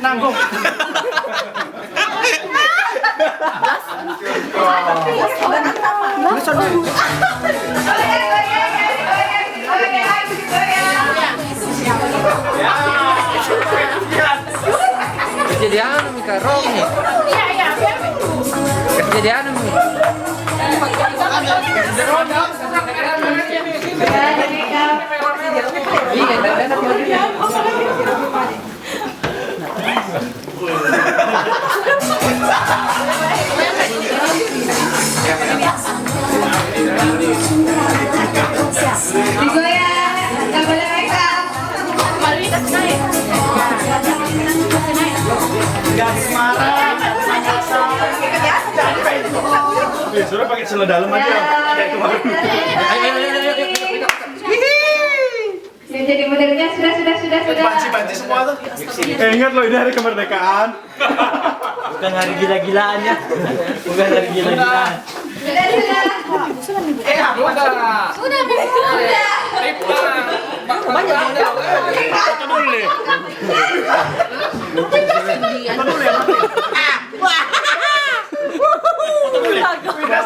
nanggung. Kejadian Mika Rom nih. Kejadian nih. Digoyang, nggak boleh makeup. Gadis marah. Sudah pakai celana dalam aja. Kayak kemarin. Jadi modelnya sudah. Banci semua tuh. Ingat loh ini hari kemerdekaan. Bukan hari gila-gilaan ya. Bukan hari gila-gilaan. Sudah. Foto dulu nih. Foto dulu ya.